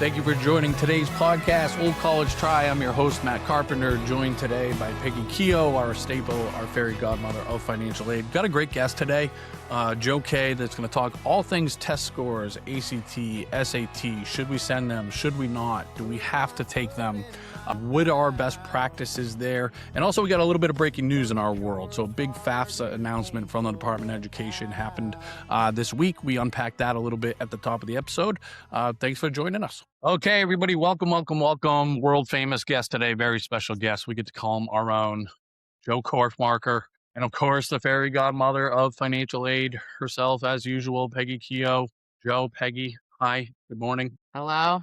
Thank you for joining today's podcast, Old College Try. I'm your host, Matt Carpenter, joined today by Peg Keough, our staple, our fairy godmother of financial aid. Got a great guest today, Joe K, that's going to talk all things test scores, ACT, SAT. Should we send them? Should we not? Do we have to take them? What are our best practices there? And also, we got a little bit of breaking news in our world. So a big FAFSA announcement from the Department of Education happened this week. We unpacked that a little bit at the top of the episode. Thanks for joining us. Okay, everybody, welcome. World famous guest today, very special guest. We get to call him our own, Joe Korfmaker. And of course, the fairy godmother of financial aid herself, as usual, Peg Keough. Joe, Peggy, hi, good morning. Hello,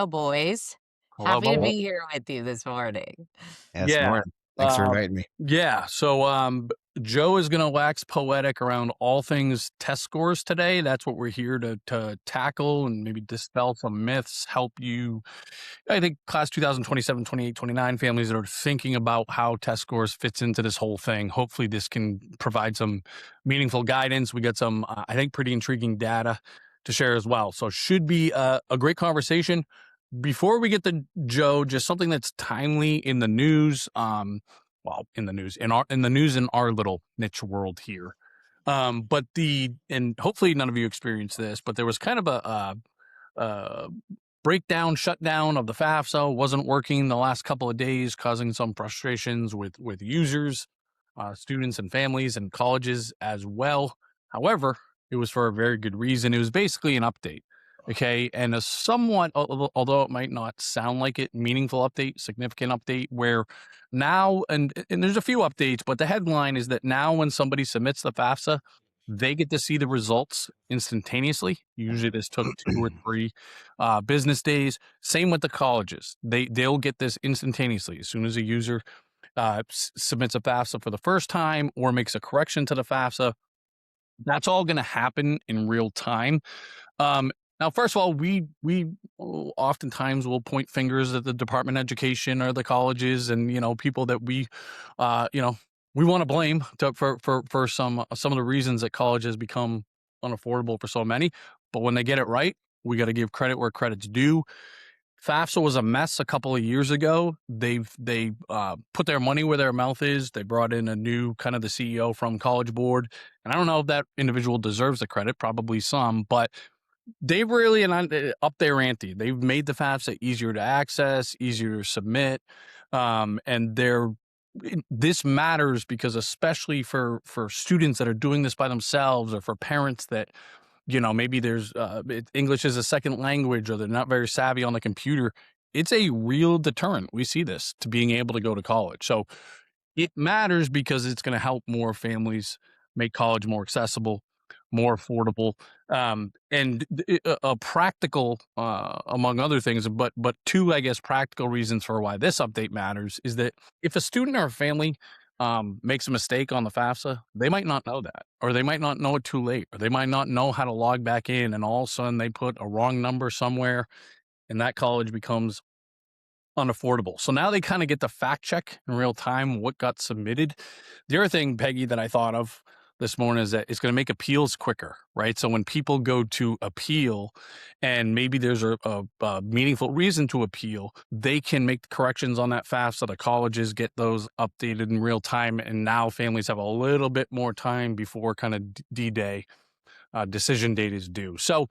boys. Happy to be here with you this morning. Yes, morning. Thanks for inviting me. Yeah, so Joe is going to wax poetic around all things test scores today. That's what we're here to tackle and maybe dispel some myths, help you, I think, class 2027, 28, 29 families that are thinking about how test scores fits into this whole thing. Hopefully this can provide some meaningful guidance. We got some, I think, pretty intriguing data to share as well. So should be a great conversation. Before we get to Joe, just something that's timely in the news. In the news in our little niche world here. And hopefully none of you experienced this, but there was kind of a breakdown, shutdown of the FAFSA. Wasn't working the last couple of days, causing some frustrations with users, students and families and colleges as well. However, it was for a very good reason. It was basically an update. Okay. And a somewhat, although it might not sound like it, meaningful update, significant update, where now, and there's a few updates, but the headline is that now when somebody submits the FAFSA, they get to see the results instantaneously. Usually this took 2 or 3 business days. Same with the colleges. They'll get this instantaneously. As soon as a user submits a FAFSA for the first time or makes a correction to the FAFSA, that's all going to happen in real time. Now, first of all, we oftentimes will point fingers at the Department of Education or the colleges and, people that we want to blame for some of the reasons that college has become unaffordable for so many. But when they get it right, we got to give credit where credit's due. FAFSA was a mess a couple of years ago. They put their money where their mouth is. They brought in a new kind of the CEO from College Board. And I don't know if that individual deserves the credit, probably some, but they've really up their ante. They've made the FAFSA easier to access, easier to submit. And this matters because especially for students that are doing this by themselves or for parents that, maybe there's English is a second language or they're not very savvy on the computer. It's a real deterrent. We see this to being able to go to college. So it matters because it's going to help more families make college more accessible, more affordable, and a practical, among other things, but 2, I guess, practical reasons for why this update matters is that if a student or a family makes a mistake on the FAFSA, they might not know that, or they might not know it too late, or they might not know how to log back in, and all of a sudden they put a wrong number somewhere, and that college becomes unaffordable. So now they kind of get to fact check in real time what got submitted. The other thing, Peggy, that I thought of this morning is that it's going to make appeals quicker, right? So when people go to appeal and maybe there's a meaningful reason to appeal, they can make corrections on that FAFSA. The colleges get those updated in real time. And now families have a little bit more time before kind of D-Day, decision date is due. So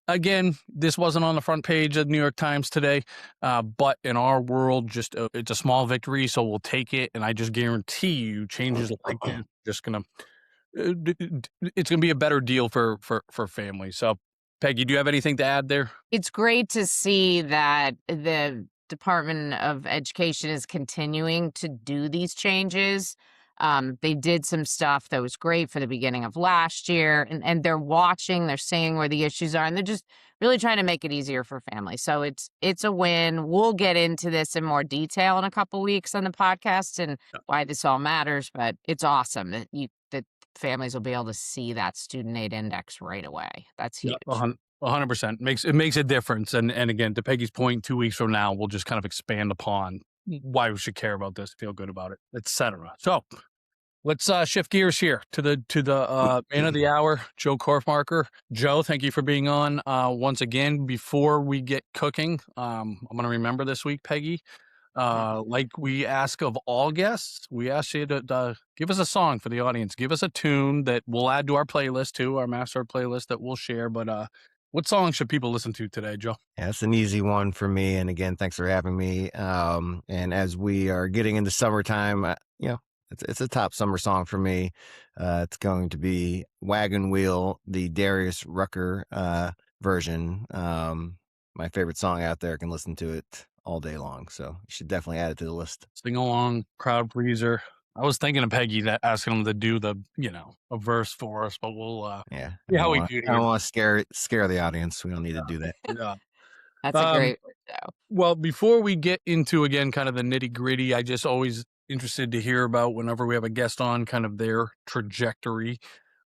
again, this wasn't on the front page of the New York Times today, but in our world, it's a small victory. So we'll take it. And I just guarantee you changes like that just going to, it's going to be a better deal for families. So, Peggy, do you have anything to add there? It's great to see that the Department of Education is continuing to do these changes. They did some stuff that was great for the beginning of last year, and they're watching, they're seeing where the issues are, and they're just really trying to make it easier for families. So it's a win. We'll get into this in more detail in a couple weeks on the podcast and why this all matters, but it's awesome that families will be able to see that student aid index right away. That's huge. 100%. It makes a difference. And again, to Peggy's point, 2 weeks from now, we'll just kind of expand upon why we should care about this, feel good about it, etc. So Let's shift gears here to the man of the hour, Joe Korfmaker. Joe, thank you for being on once again. Before we get cooking, I'm going to remember this week, Peggy. Like we ask of all guests, we ask you to give us a song for the audience. Give us a tune that we'll add to our playlist, too, our master playlist that we'll share. But what song should people listen to today, Joe? Yeah, it's an easy one for me. And again, thanks for having me. And as we are getting into summertime, it's a top summer song for me. It's going to be Wagon Wheel, the Darius Rucker version. My favorite song out there. I can listen to it all day long. So you should definitely add it to the list. Sing along, crowd pleaser. I was thinking of Peggy that asking him to do a verse for us, but we'll see how we do. I don't want to scare the audience. We don't need to do that. Yeah. That's a great show. Well, before we get into, again, kind of the nitty gritty, I just always interested to hear about whenever we have a guest on kind of their trajectory.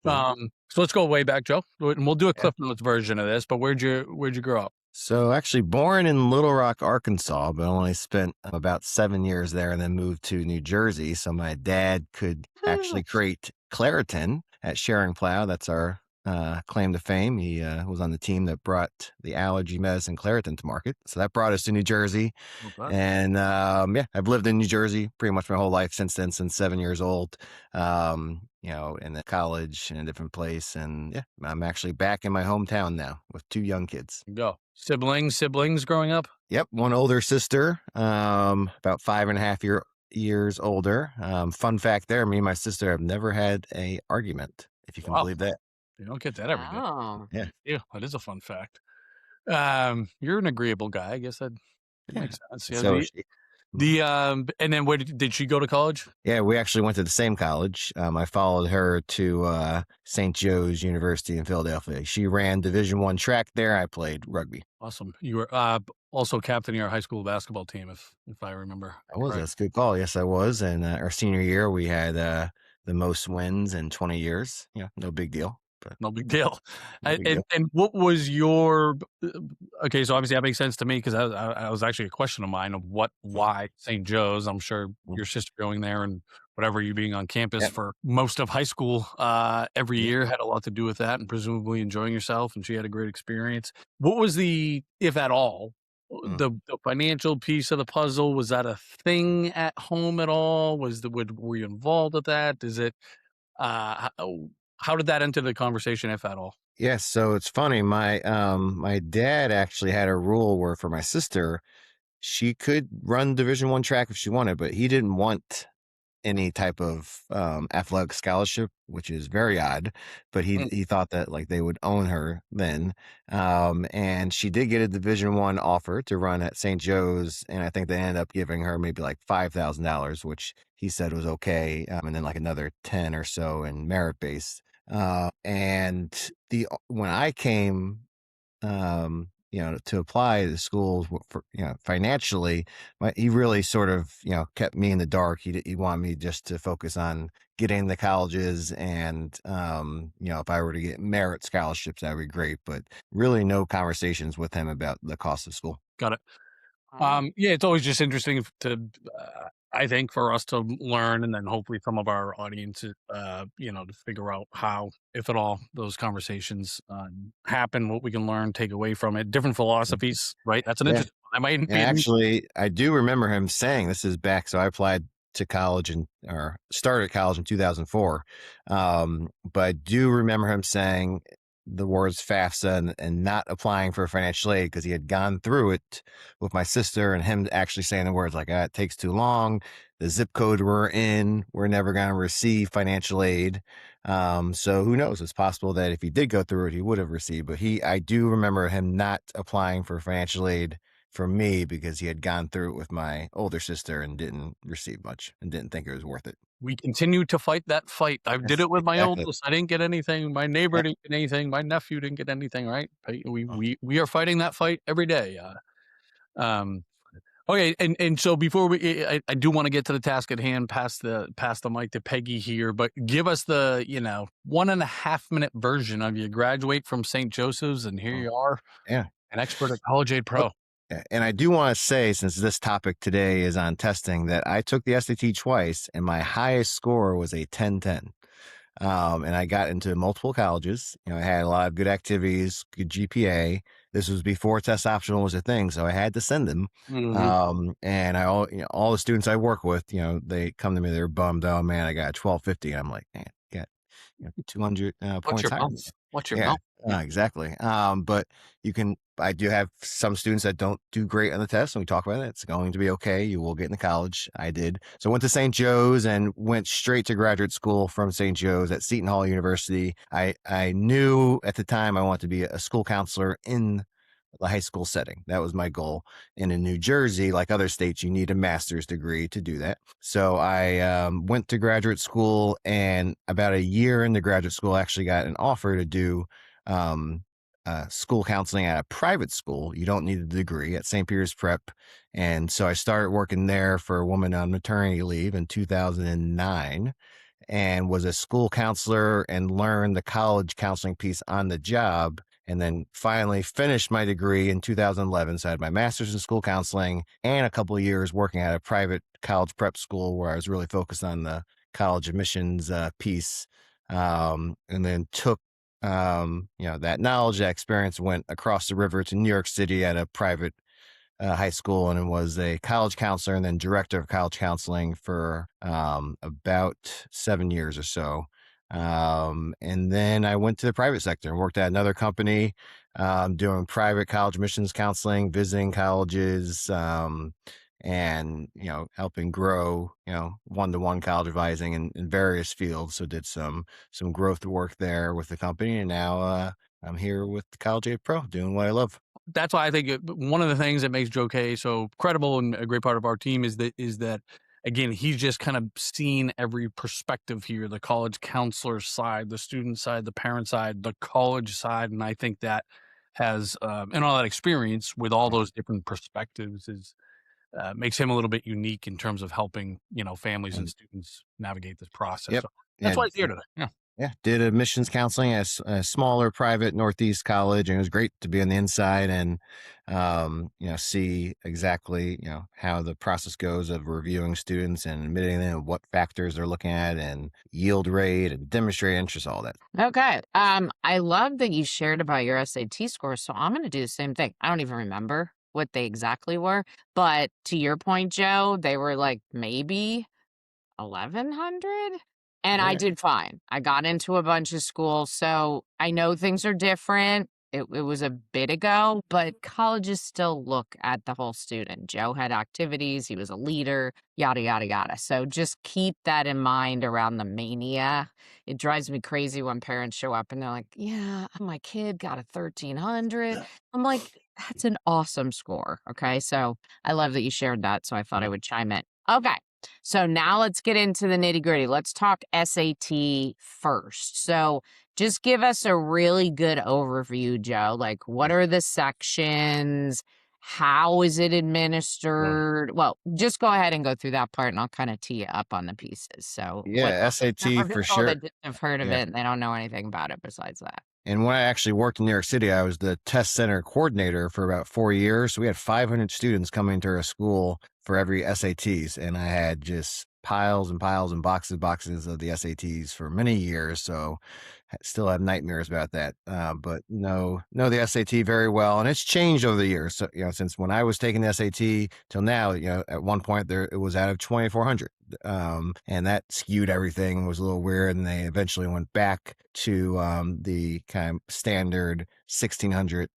So let's go way back, Joe, and we'll do a Cliff Notes version of this, but where'd you grow up? So actually born in Little Rock, Arkansas, but only spent about 7 years there and then moved to New Jersey. So my dad could actually create Claritin at Sharing Plow. That's our claim to fame. He was on the team that brought the allergy medicine Claritin to market. So that brought us to New Jersey. Okay. And I've lived in New Jersey pretty much my whole life since then, since 7 years old. In the college in a different place. And I'm actually back in my hometown now with 2 young kids. Go. Siblings growing up? Yep. One older sister, about 5.5 years older. Fun fact there, me and my sister have never had a argument, if you can believe that. You don't get that every day. Yeah, that is a fun fact. You're an agreeable guy. I guess that makes sense. Yeah, so and then where did she go to college? Yeah, we actually went to the same college. I followed her to St. Joe's University in Philadelphia. She ran Division I track there. I played rugby. Awesome. You were also captaining our high school basketball team, if I remember. I was. Right. That's a good call. Yes, I was. And our senior year, we had the most wins in 20 years. No big deal. No big deal. And what was your okay? So obviously that makes sense to me because I was actually a question of mine of why St. Joe's. I'm sure your sister going there and whatever, you being on campus for most of high school every year had a lot to do with that, and presumably enjoying yourself. And she had a great experience. What was the, if at all, the financial piece of the puzzle? Was that a thing at home at all? Were you involved with that? Is it how did that enter the conversation, if at all? Yes. So it's funny. My dad actually had a rule where for my sister, she could run Division I track if she wanted, but he didn't want any type of athletic scholarship, which is very odd. But he thought that like they would own her then. And she did get a Division I offer to run at St. Joe's, and I think they ended up giving her maybe like $5,000, which he said was okay, and then like another 10 or so in merit based. And when I came, to apply to the schools for, financially, he really sort of, kept me in the dark. He wanted me just to focus on getting the colleges and, if I were to get merit scholarships, that would be great, but really no conversations with him about the cost of school. Got it. It's always just interesting to, I think, for us to learn, and then hopefully some of our audiences, to figure out how, if at all, those conversations happen, what we can learn, take away from it, different philosophies, right? That's an interesting one. Actually, I do remember him saying, this is back, so I applied to college or started college in 2004. But I do remember him saying the words FAFSA and not applying for financial aid because he had gone through it with my sister, and him actually saying the words like, it takes too long. The zip code we're in, we're never going to receive financial aid. So who knows? It's possible that if he did go through it, he would have received. But I do remember him not applying for financial aid for me because he had gone through it with my older sister and didn't receive much and didn't think it was worth it. We continue to fight that fight. I did it with my oldest. I didn't get anything. My neighbor didn't get anything. My nephew didn't get anything, right? We are fighting that fight every day. Okay, and so before I do want to get to the task at hand, pass the mic to Peggy here, but give us the 1.5 minute version of you graduate from St. Joseph's, and here you are, an expert at College Aid Pro. And I do want to say, since this topic today is on testing, that I took the SAT twice and my highest score was a 1010. And I got into multiple colleges. I had a lot of good activities, good GPA. This was before test optional was a thing, so I had to send them. And all the students I work with, they come to me, they're bummed. Oh man, I got a 1250. And I'm like, man, you got 200 What's points your higher. bump? What's your Yeah, bump? exactly. But I do have some students that don't do great on the test, and we talk about it. It's going to be okay. You will get into college. I did. So I went to St. Joe's and went straight to graduate school from St. Joe's at Seton Hall University. I knew at the time I wanted to be a school counselor in the high school setting. That was my goal. And in New Jersey, like other states, you need a master's degree to do that. So I went to graduate school, and about a year into graduate school, I actually got an offer to do school counseling at a private school. You don't need a degree at St. Peter's Prep. And so I started working there for a woman on maternity leave in 2009 and was a school counselor and learned the college counseling piece on the job. And then finally finished my degree in 2011. So I had my master's in school counseling and a couple of years working at a private college prep school where I was really focused on the college admissions piece. And then took that knowledge, that experience, went across the river to New York City at a private high school, and was a college counselor and then director of college counseling for about 7 years or so. And then I went to the private sector and worked at another company doing private college admissions counseling, visiting colleges, and helping grow one-to-one college advising in various fields. So did some growth work there with the company, and now I'm here with the College Aid Pro doing what I love. That's why I think one of the things that makes Joe K so credible and a great part of our team is that again, he's just kind of seen every perspective here: the college counselor side, the student side, the parent side, the college side. And I think that has and all that experience with all those different perspectives is makes him a little bit unique in terms of helping families and students navigate this process. Yep. So that's Yeah. why he's here today. Yeah. Yeah, did admissions counseling at a smaller private Northeast college, and it was great to be on the inside and see exactly how the process goes of reviewing students and admitting them, what factors they're looking at, and yield rate and demonstrate interest, all that. Okay. I love that you shared about your SAT scores, so I'm going to do the same thing. I don't even remember what they exactly were, but to your point, Joe, they were like maybe 1,100, and I Yeah. did fine. I got into a bunch of schools, so I know things are different. It was a bit ago, but colleges still look at the whole student. Joe had activities, he was a leader, yada, yada, yada. So just keep that in mind around the mania. It drives me crazy when parents show up and they're like, yeah, my kid got a 1,300. I'm like, that's an awesome score. Okay. So I love that you shared that. So I thought I would chime in. Okay. So now let's get into the nitty gritty. Let's talk SAT first. So just give us a really good overview, Joe. Like, what are the sections? How is it administered? Well, just go ahead and go through that part and I'll kind of tee you up on the pieces. So Yeah, SAT for sure. that have heard of Yeah. it and they don't know anything about it besides that. And when I actually worked in New York City, I was the test center coordinator for about 4 years. So we had 500 students coming to our school for every SATs. And I had just piles and piles and boxes of the SATs for many years. So I still have nightmares about that. But know the SAT very well. And it's changed over the years. So, since when I was taking the SAT till now, at one point it was out of 2,400. And that skewed everything, was a little weird. And they eventually went back to the kind of standard 1,600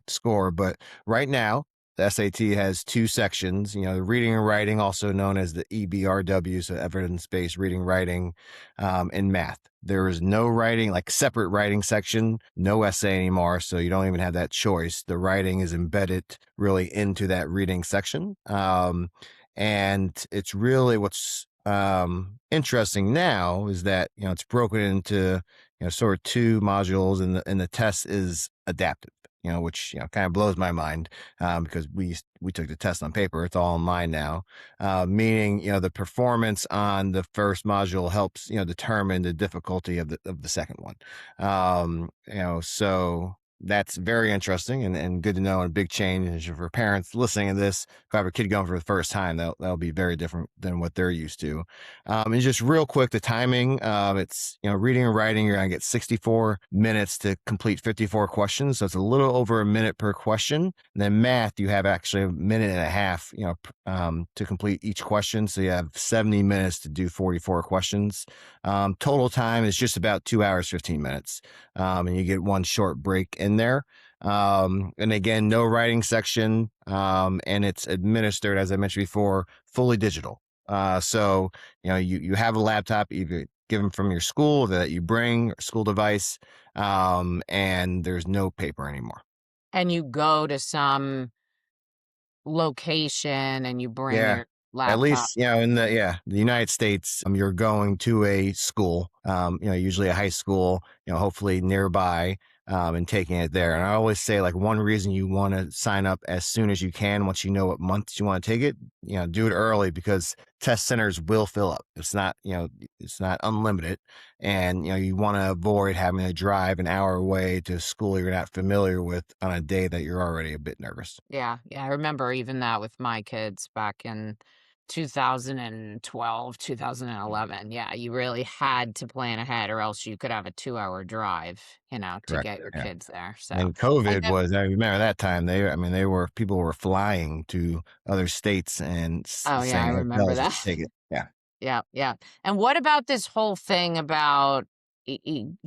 score. But right now, the SAT has 2 sections, the reading and writing, also known as the EBRW, so evidence-based reading, writing, and math. There is no writing, like separate writing section, no essay anymore, so you don't even have that choice. The writing is embedded really into that reading section. And it's really what's interesting now is that, it's broken into, sort of 2 modules, and the test is adaptive. Which kind of blows my mind because we took the test on paper. It's all online now, meaning the performance on the first module helps determine the difficulty of the second one. So that's very interesting and good to know, and a big change for parents listening to this. If I have a kid going for the first time, that'll be very different than what they're used to. And just real quick, the timing, it's, reading and writing, you're going to get 64 minutes to complete 54 questions. So it's a little over a minute per question. And then math, you have actually a minute and a half, to complete each question. So you have 70 minutes to do 44 questions. Total time is just about 2 hours, 15 minutes. And you get one short break in there. And again, no writing section. And it's administered, as I mentioned before, fully digital. So, you have a laptop, either given from your school that you bring, or school device, and there's no paper anymore. And you go to some location and you bring Yeah. your At laptop. least, in the United States, you're going to a school, usually a high school, hopefully nearby, and taking it there. And I always say, like, one reason you want to sign up as soon as you can, once you know what months you want to take it, do it early, because test centers will fill up. It's not, it's not unlimited. And, you want to avoid having to drive an hour away to a school you're not familiar with on a day that you're already a bit nervous. Yeah, I remember even that with my kids back in 2012, 2011. Yeah, you really had to plan ahead or else you could have a 2-hour drive, to Correct. get your Yeah. kids there. So, And and COVID then was, I remember that time, people were flying to other states and oh, yeah, I saying remember hotels that. would take it. Yeah. Yeah, yeah. And what about this whole thing about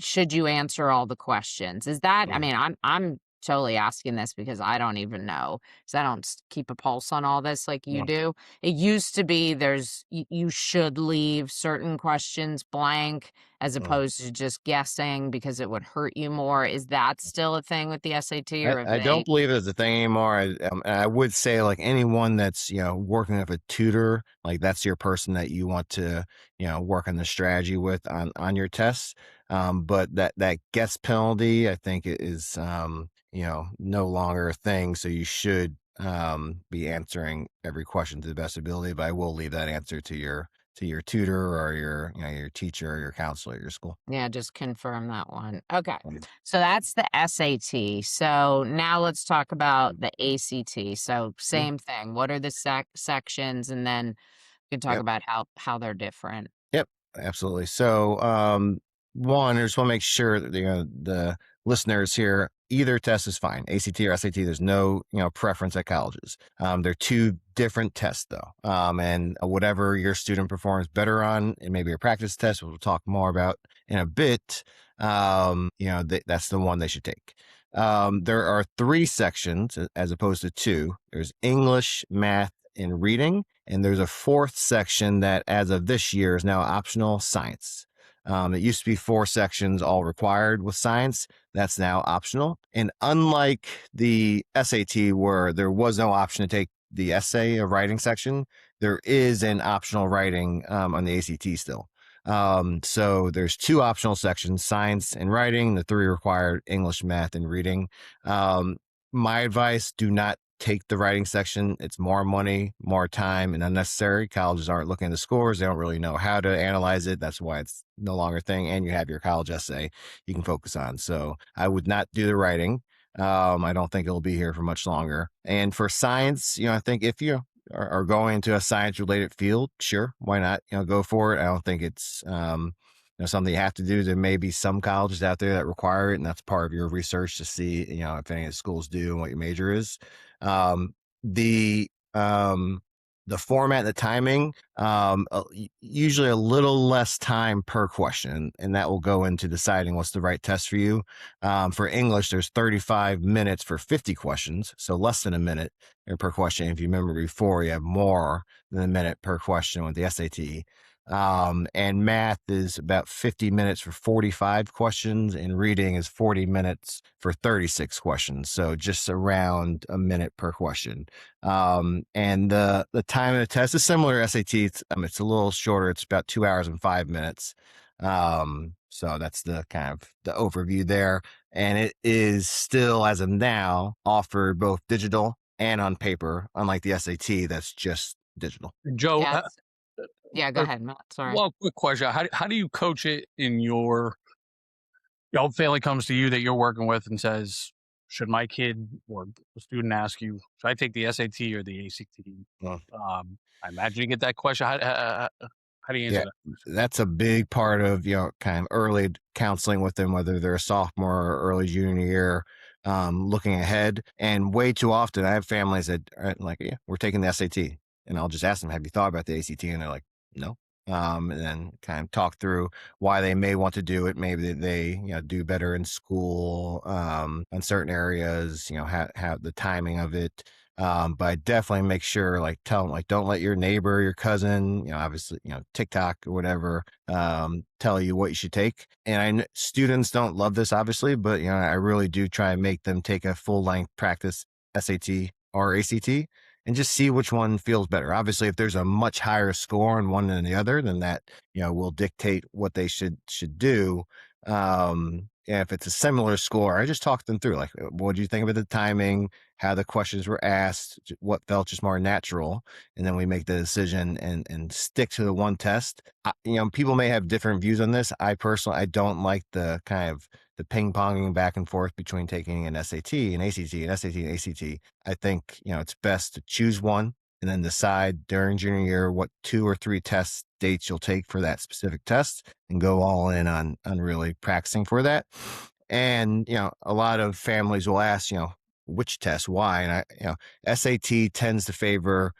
should you answer all the questions? Is that, I Mm. mean, I'm totally asking this because I don't even know, because I don't keep a pulse on all this like you Yeah. do. It used to be you should leave certain questions blank as Mm. opposed to just guessing because it would hurt you more. Is that still a thing with the SAT, or have I don't they? believe it's a thing anymore. I would say, like, anyone that's, working with a tutor, like, that's your person that you want to, work on the strategy with on your tests. But that guess penalty, I think, is, no longer a thing. So you should, be answering every question to the best ability, but I will leave that answer to your tutor, or your teacher, or your counselor at your school. Yeah, just confirm that one. Okay. Mm. So that's the SAT. So now let's talk about the ACT. So Yeah. same thing. What are the sections? And then we can talk Yep. about how they're different. Yep, absolutely. So, one, I just want to make sure that the listeners here, either test is fine, ACT or SAT. There's no preference at colleges. They're two different tests, though, and whatever your student performs better on, it may be a practice test, which we'll talk more about in a bit. That's the one they should take. There are 3 sections as opposed to 2. There's English, math, and reading. And there's a 4th section that, as of this year, is now optional: science. It used to be 4 sections, all required with science. That's now optional. And unlike the SAT, where there was no option to take the essay or writing section, there is an optional writing on the ACT still. So there's 2 optional sections: science and writing, the 3 required: English, math, and reading. My advice: do not take the writing section. It's more money, more time, and unnecessary. Colleges aren't looking at the scores. They don't really know how to analyze it. That's why it's no longer a thing. And you have your college essay you can focus on. So I would not do the writing. I don't think it'll be here for much longer. And for science, I think if you are going into a science related field, sure, why not? Go for it. I don't think it's something you have to do. There may be some colleges out there that require it, and that's part of your research to see, if any of the schools do and what your major is. Um, the the format and the timing, usually a little less time per question, and that will go into deciding what's the right test for you. For English, there's 35 minutes for 50 questions, so less than a minute per question. If you remember before, you have more than a minute per question with the SAT. And math is about 50 minutes for 45 questions, and reading is 40 minutes for 36 questions. So just around a minute per question. And the time of the test is similar to SAT. It's a little shorter. It's about 2 hours and 5 minutes. So that's the kind of the overview there. And it is still, as of now, offered both digital and on paper, unlike the SAT, that's just digital. Joe, Yes. Yeah, go ahead, Matt. Sorry. well, quick question. How do you coach it in your family comes to you that you're working with and says, should my kid or a student ask you, should I take the SAT or the ACT? Well, I imagine you get that question. How do you answer yeah, that? that's a big part of, kind of early counseling with them, whether they're a sophomore or early junior year, looking ahead. And way too often, I have families that are like, yeah, we're taking the SAT. And I'll just ask them, have you thought about the ACT? And they're like, no. And then kind of talk through why they may want to do it. Maybe they do better in school, in certain areas, how the timing of it. But I definitely make sure, like, tell them, like, don't let your neighbor, your cousin, obviously, TikTok or whatever, tell you what you should take. And students don't love this, obviously, but, I really do try and make them take a full length practice SAT or ACT and just see which one feels better. Obviously, if there's a much higher score on one than the other, then that, will dictate what they should do. And if it's a similar score, I just talk them through, like, what do you think about the timing, how the questions were asked, what felt just more natural, and then we make the decision and stick to the one test. People may have different views on this. I personally, I don't like the kind of the ping ponging back and forth between taking an SAT and ACT and SAT and ACT. I think it's best to choose one and then decide during junior year what 2 or 3 test dates you'll take for that specific test and go all in on really practicing for that. And, a lot of families will ask, which test, why? And SAT tends to favor,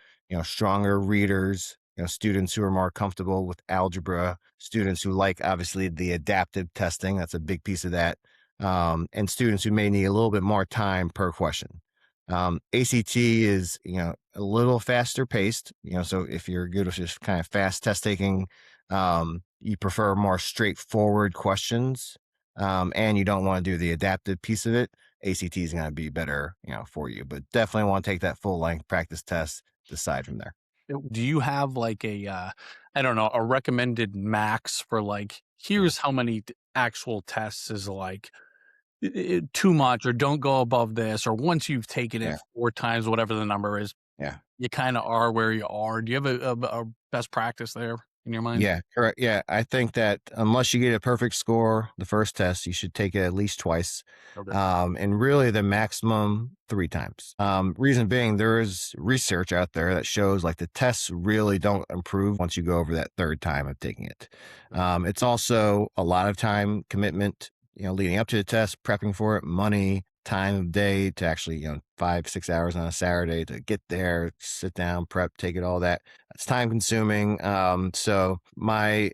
stronger readers, students who are more comfortable with algebra, students who like, obviously, the adaptive testing. That's a big piece of that. And students who may need a little bit more time per question. ACT is, a little faster paced, so if you're good with just kind of fast test taking, you prefer more straightforward questions, and you don't want to do the adaptive piece of it, ACT is going to be better, for you, but definitely want to take that full length practice test, decide from there. Do you have like I don't know, a recommended max for like, here's how many actual tests is like too much, or don't go above this, or once you've taken it Yeah. 4 times, whatever the number is, Yeah. you kind of are where you are. Do you have a best practice there in your mind? Yeah, correct. Yeah, I think that unless you get a perfect score the first test, you should take it at least twice, Okay. and really the maximum 3 times. Reason being, there is research out there that shows like the tests really don't improve once you go over that 3rd time of taking it. It's also a lot of time commitment, leading up to the test, prepping for it, money, time of day to actually, 5-6 hours on a Saturday to get there, sit down, prep, take it, all that. It's time consuming. So my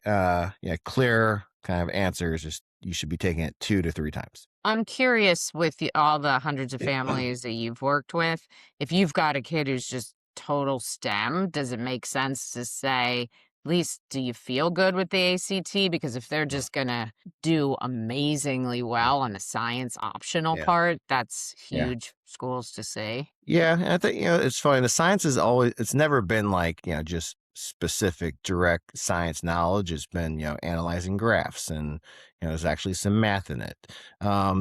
clear kind of answer is just you should be taking it 2 to 3 times. I'm curious with all the hundreds of families that you've worked with, if you've got a kid who's just total STEM, does it make sense to say, at least, do you feel good with the ACT? Because if they're just going to do amazingly well on a science optional Yeah. part, that's Yeah. huge schools to see. Yeah, and I think, it's funny. The science is always, it's never been like, just specific direct science knowledge. It's been, analyzing graphs and, there's actually some math in it.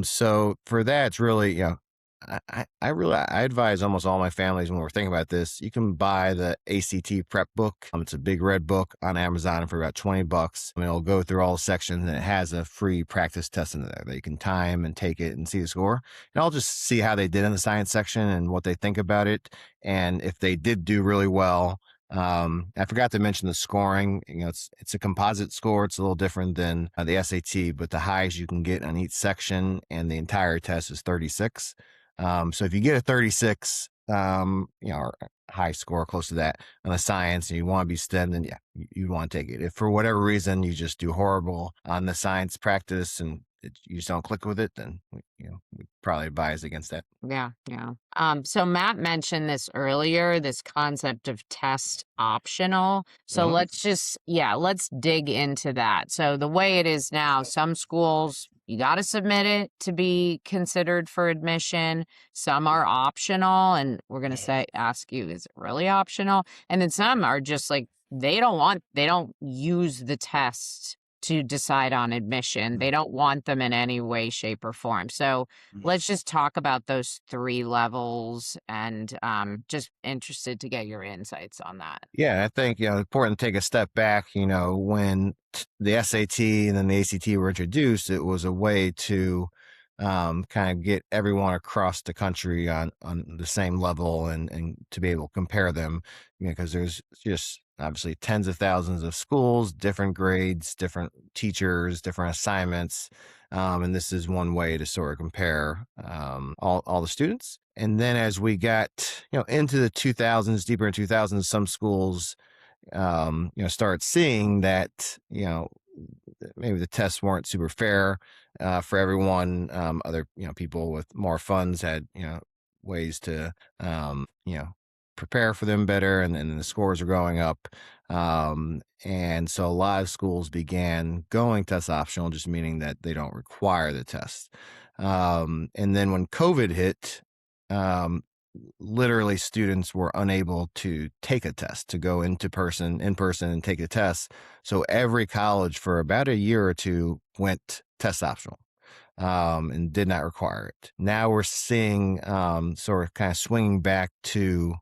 So for that, it's really, I advise almost all my families when we're thinking about this, you can buy the ACT prep book. It's a big red book on Amazon for about $20. I mean, it'll go through all the sections and it has a free practice test in there that you can time and take it and see the score. And I'll just see how they did in the science section and what they think about it. And if they did do really well, I forgot to mention the scoring. It's a composite score. It's a little different than the SAT, but the highest you can get on each section and the entire test is 36. So if you get a 36, or a high score close to that on the science and you want to be STEM, then yeah, you want to take it. If for whatever reason you just do horrible on the science practice and you just don't click with it, then we probably advise against that. Yeah, yeah. So Matt mentioned this earlier, this concept of test optional. So let's dig into that. So the way it is now, some schools, you got to submit it to be considered for admission. Some are optional, and we're going to ask you, is it really optional? And then some are just like, they don't use the test to decide on admission. They don't want them in any way, shape, or form. So let's just talk about those 3 levels, and just interested to get your insights on that. Yeah, I think, important to take a step back. When the SAT and then the ACT were introduced, it was a way to kind of get everyone across the country on the same level, and to be able to compare them, because there's just obviously tens of thousands of schools, different grades, different teachers, different assignments. And this is one way to sort of compare all the students. And then as we got into the 2000s, deeper in 2000s, some schools start seeing that maybe the tests weren't super fair for everyone. Other people with more funds had ways to prepare for them better, and then the scores are going up. And so a lot of schools began going test optional, just meaning that they don't require the test. And then when COVID hit, literally students were unable to take a test, to go in person and take a test. So every college for about a year or two went test optional, and did not require it. Now we're seeing sort of kind of swinging back to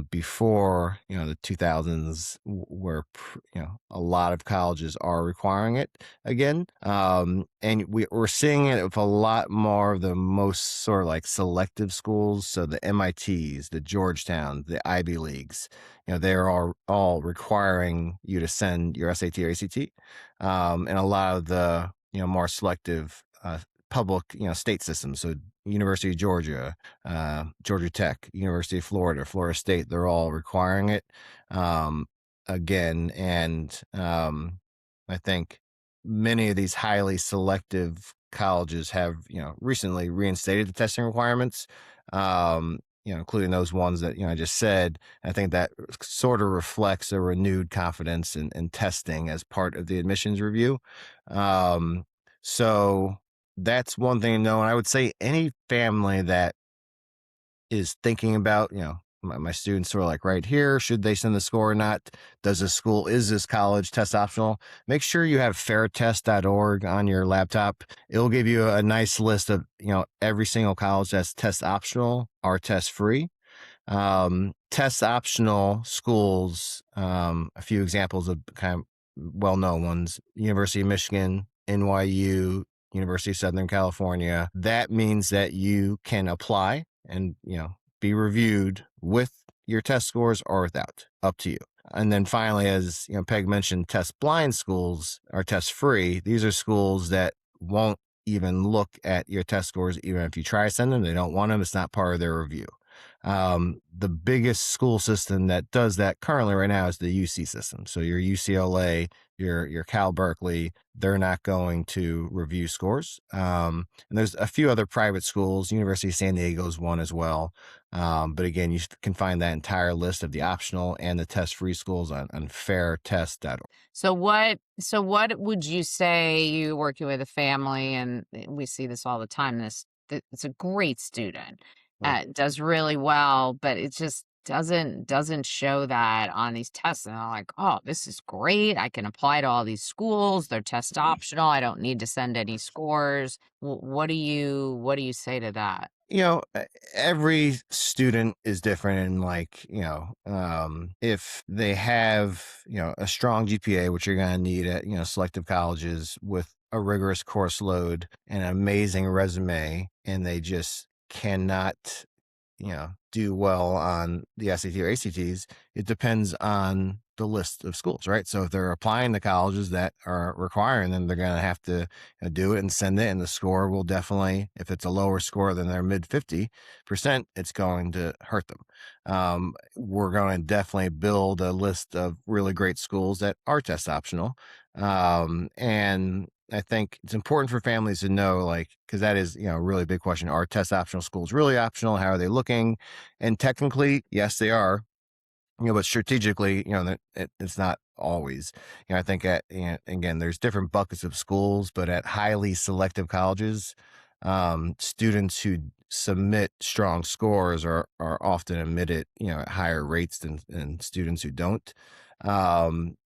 before the 2000s, where a lot of colleges are requiring it again, and we're seeing it with a lot more of the most sort of like selective schools. So the MITs, the Georgetown, the Ivy Leagues, they're all requiring you to send your SAT or ACT, and a lot of the more selective public state systems, so University of Georgia, Georgia Tech, University of Florida, Florida State, they're all requiring it again. And I think many of these highly selective colleges have recently reinstated the testing requirements, including those ones that I just said. I think that sort of reflects a renewed confidence in testing as part of the admissions review. So that's one thing to know. And I would say any family that is thinking about, my students are like right here, should they send the score or not? Is this college test optional? Make sure you have fairtest.org on your laptop. It'll give you a nice list of, every single college that's test optional or test free. Test optional schools, a few examples of kind of well-known ones: University of Michigan, NYU, University of Southern California. That means that you can apply and be reviewed with your test scores or without, up to you. And then finally, as Peg mentioned, test blind schools are test free. These are schools that won't even look at your test scores. Even if you try to send them, they don't want them. It's not part of their review. The biggest school system that does that currently right now is the UC system. So your UCLA, your Cal Berkeley, they're not going to review scores. And there's a few other private schools. University of San Diego is one as well. But again, you can find that entire list of the optional and the test-free schools on fairtest.org. So what would you say, you working with a family, and we see this all the time, it's a great student, Right. does really well, but it just doesn't show that on these tests, and they're like, "Oh, this is great. I can apply to all these schools. They're test optional. I don't need to send any scores." What do you say to that? Every student is different, and if they have a strong GPA, which you're going to need at selective colleges, with a rigorous course load and an amazing resume, and they just cannot do well on the SAT or ACTs, it depends on the list of schools, right? So if they're applying to colleges that are requiring them, they're going to have to do it and send it. And the score will definitely, if it's a lower score than their mid 50%, it's going to hurt them. We're going to definitely build a list of really great schools that are test optional. And I think it's important for families to know, because that is, a really big question. Are test optional schools really optional? How are they looking? And technically, yes, they are, but strategically, it's not always. I think again, there's different buckets of schools, but at highly selective colleges, students who submit strong scores are often admitted, at higher rates than students who don't.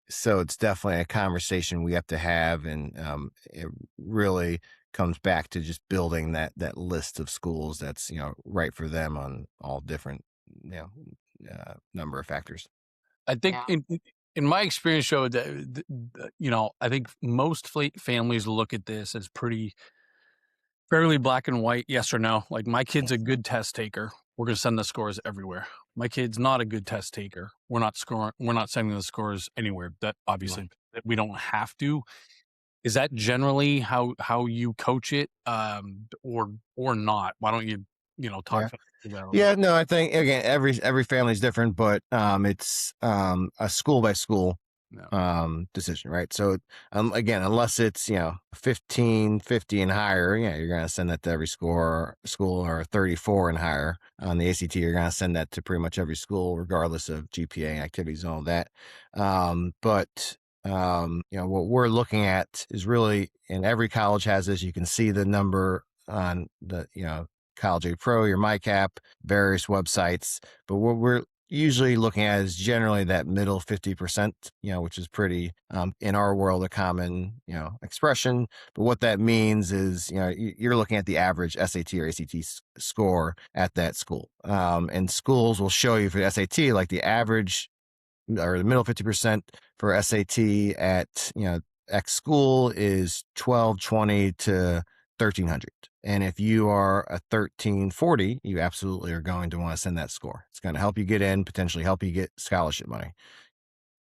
So it's definitely a conversation we have to have, and it really comes back to just building that list of schools that's right for them on all different number of factors. I think Yeah. in my experience, Joe, I think most families look at this as pretty Fairly black and white, yes or no. Like, my kid's a good test taker. We're going to send the scores everywhere. My kid's not a good test taker. We're not sending the scores anywhere. That obviously that we don't have to. Is that generally how you coach it, or not? Why don't you talk about it? Yeah, no, I think again every family is different, but it's a school by school decision, right? So again, unless it's 15, 50 and higher, you're gonna send that to every school, or 34 and higher on the ACT. You're gonna send that to pretty much every school, regardless of GPA and activities and all that. But what we're looking at is really, and every college has this. You can see the number on the College A Pro, your MyCap, various websites. But what we're usually looking at is generally that middle 50%, which is pretty, in our world, a common, expression. But what that means is, you're looking at the average SAT or ACT score at that school. And schools will show you for the SAT, like the average or the middle 50% for SAT at, X school is 1220 to 1300. And if you are a 1340, you absolutely are going to want to send that score. It's going to help you get in, potentially help you get scholarship money.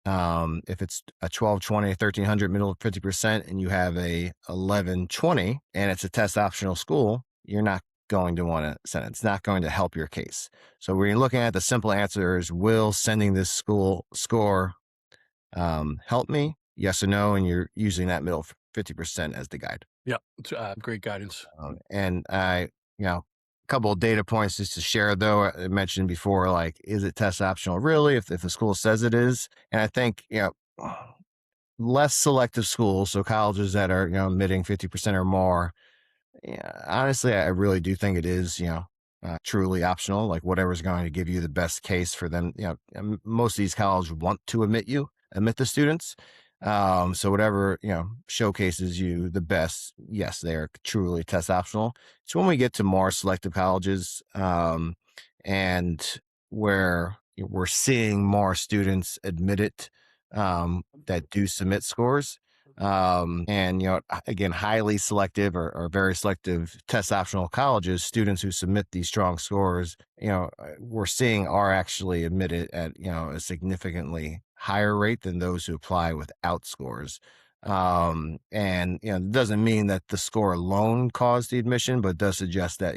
If it's a 1220, 1300, middle 50%, and you have a 1120 and it's a test optional school, you're not going to want to send it. It's not going to help your case. So when you're looking at the simple answer is, will sending this school score help me? Yes or no? And you're using that middle 50% as the guide. Yeah, great guidance. And a couple of data points just to share, though. I mentioned before, like, is it test optional really, if the school says it is? And I think, less selective schools, so colleges that are, admitting 50% or more, honestly, I really do think it is, truly optional, like whatever's going to give you the best case for them. Most of these colleges want to admit the students. So whatever, showcases you the best, yes, they're truly test optional. So when we get to more selective colleges, and where we're seeing more students admitted, that do submit scores, and again, highly selective or very selective test optional colleges, students who submit these strong scores, we're seeing are actually admitted at a significantly higher rate than those who apply without scores. And it doesn't mean that the score alone caused the admission, but does suggest that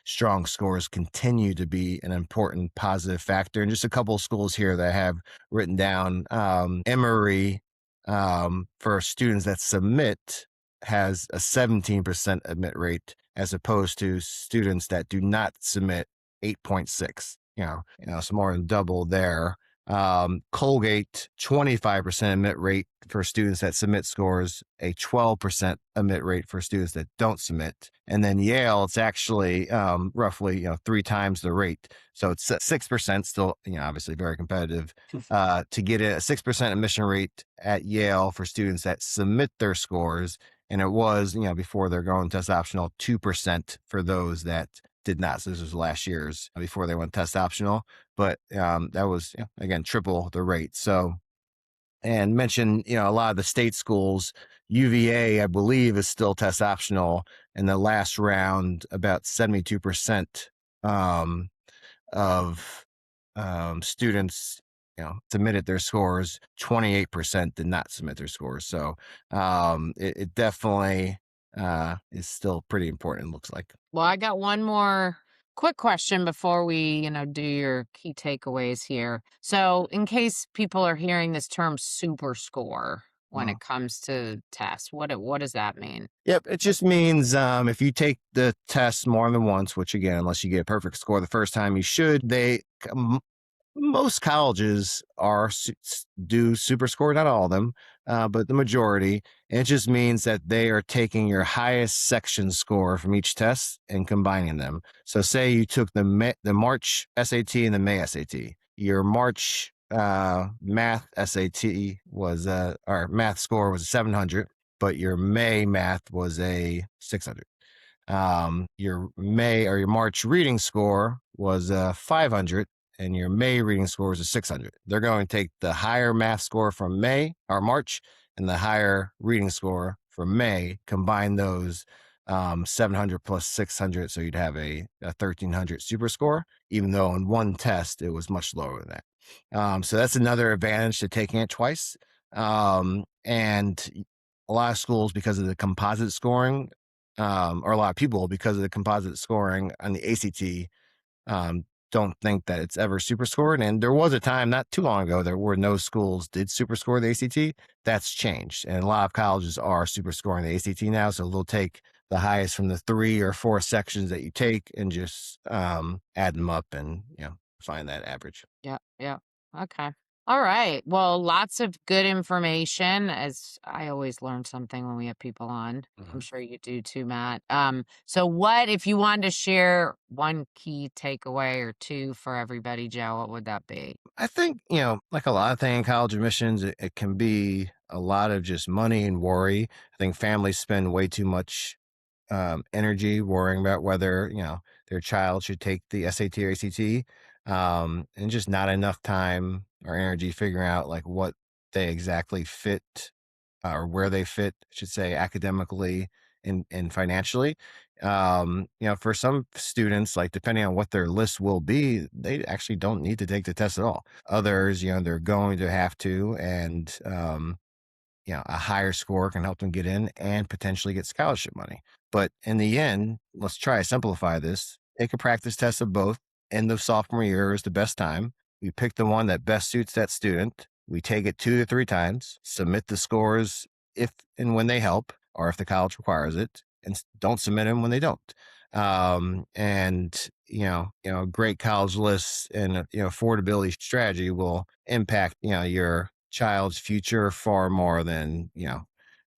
strong scores continue to be an important positive factor. And just a couple of schools here that I have written down, Emory, for students that submit, has a 17% admit rate, as opposed to students that do not submit, 8.6. So more than double there. Colgate, 25% admit rate for students that submit scores, a 12% admit rate for students that don't submit. And then Yale, it's actually roughly 3 times the rate. So it's 6%, still obviously very competitive, to get a 6% admission rate at Yale for students that submit their scores. And it was, before they're going test optional, 2% for those that did not. So this was last year's, before they went test optional. But that was, again, triple the rate. So, and mention, a lot of the state schools, UVA, I believe, is still test optional. In the last round, about 72% of students, submitted their scores. 28% did not submit their scores. So it definitely is still pretty important, looks like. Well, I got one more quick question before we, do your key takeaways here. So, in case people are hearing this term super score when it comes to tests, what does that mean? Yep, it just means if you take the test more than once, which again, unless you get a perfect score the first time, you should. Most colleges do super score, not all of them, but the majority. And it just means that they are taking your highest section score from each test and combining them. So say you took the March SAT and the May SAT. Your March math SAT was or math score was a 700, but your May math was a 600. Your May or your March reading score was 500, and your May reading score is a 600. They're going to take the higher math score from May or March and the higher reading score from May, combine those, 700 plus 600. So you'd have a 1300 super score, even though in one test it was much lower than that. So that's another advantage to taking it twice. And a lot of schools, because of the composite scoring, or a lot of people, because of the composite scoring on the ACT, don't think that it's ever super scored. And there was a time not too long ago there were no schools did super score the ACT. That's changed. And a lot of colleges are super scoring the ACT now. So they'll take the highest from the 3 or 4 sections that you take and just add them up and, find that average. Yeah. Yeah. Okay. All right. Well, lots of good information. As I always learn something when we have people on. I'm sure you do too, Matt. So what if you wanted to share one key takeaway or two for everybody, Joe, what would that be? I think, like a lot of things in college admissions, it can be a lot of just money and worry. I think families spend way too much energy worrying about whether, their child should take the SAT or ACT, and just not enough time or energy figuring out like what they exactly fit, or where they fit, I should say, academically and financially. For some students, like depending on what their list will be, they actually don't need to take the test at all. Others, they're going to have to, and a higher score can help them get in and potentially get scholarship money. But in the end, let's try to simplify this. Take a practice test of both. End of sophomore year is the best time. We pick the one that best suits that student. We take it 2 to 3 times, submit the scores if and when they help, or if the college requires it, and don't submit them when they don't. And great college lists and affordability strategy will impact your child's future far more than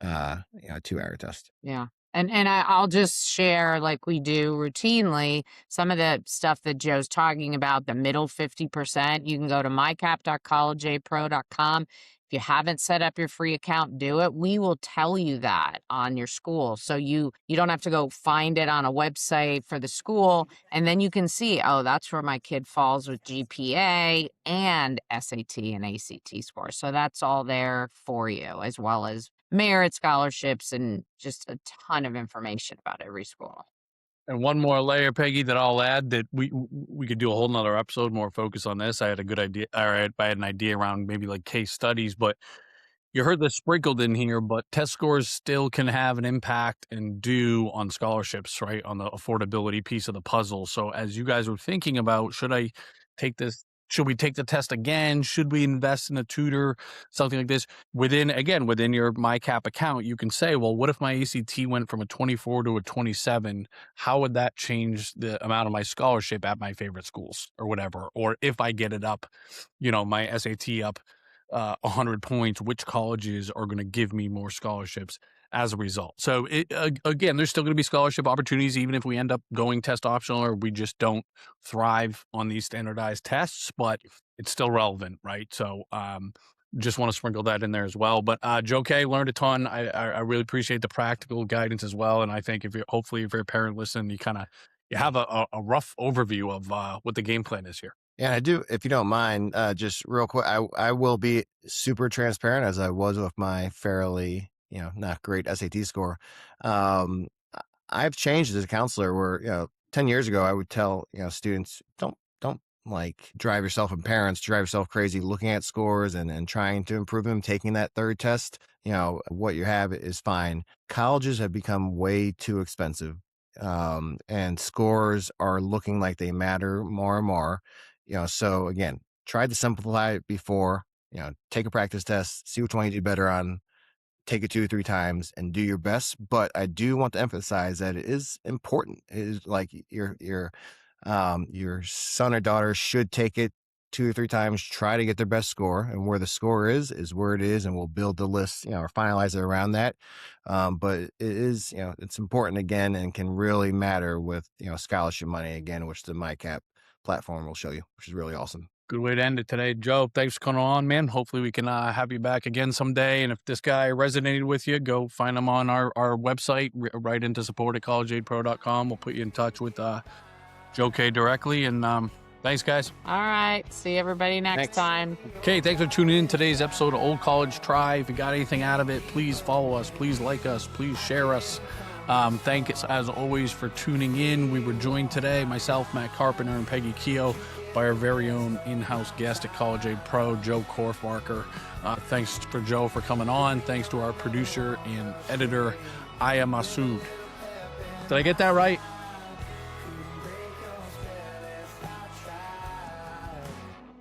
a 2-hour test. Yeah. And I'll just share, like we do routinely, some of the stuff that Joe's talking about, the middle 50%. You can go to mycap.collegeaidpro.com. If you haven't set up your free account, do it. We will tell you that on your school. So you don't have to go find it on a website for the school. And then you can see, oh, that's where my kid falls with GPA and SAT and ACT scores. So that's all there for you, as well as merit scholarships and just a ton of information about every school. And one more layer, Peggy, that I'll add, that we could do a whole nother episode more focus on this. I had a good idea, or I had an idea around maybe like case studies, but you heard this sprinkled in here, but test scores still can have an impact and do on scholarships, right? On the affordability piece of the puzzle. So as you guys were thinking about, should I take this? Should we take the test again? Should we invest in a tutor? Something like this. Within your MyCap account, you can say, well, what if my ACT went from a 24 to a 27? How would that change the amount of my scholarship at my favorite schools or whatever? Or if I get it up, my SAT up 100 points, which colleges are going to give me more scholarships as a result? So again, there's still going to be scholarship opportunities, even if we end up going test optional or we just don't thrive on these standardized tests, but it's still relevant, right? So just want to sprinkle that in there as well. But Joe K, learned a ton. I really appreciate the practical guidance as well. And I think if you're a parent listening, you have a rough overview of what the game plan is here. Yeah, I do. If you don't mind, just real quick, I will be super transparent, as I was with my fairly, not great SAT score. I've changed as a counselor where, 10 years ago, I would tell, students, don't like drive yourself and parents drive yourself crazy looking at scores and trying to improve them, taking that third test. What you have is fine. Colleges have become way too expensive. And scores are looking like they matter more and more. So again, try to simplify it before, take a practice test, see which one you do better on, take it 2 or 3 times and do your best. But I do want to emphasize that it is important. It is like your son or daughter should take it 2 or 3 times, try to get their best score, and where the score is where it is. And we'll build the list, or finalize it around that. But it is, it's important again, and can really matter with, scholarship money again, which the MyCap platform will show you, which is really awesome. Good way to end it today. Joe, thanks for coming on, man. Hopefully we can have you back again someday. And if this guy resonated with you, go find him on our website, write into support@collegeaidpro.com. We'll put you in touch with Joe K directly. And thanks, guys. All right. See everybody next time. Okay, thanks for tuning in today's episode of Old College Try. If you got anything out of it, please follow us. Please like us. Please share us. Thanks, as always, for tuning in. We were joined today, myself, Matt Carpenter, and Peggy Keough, by our very own in-house guest at College Aid Pro, Joe Korfmaker. Thanks for Joe for coming on. Thanks to our producer and editor, Aya Masood. Did I get that right?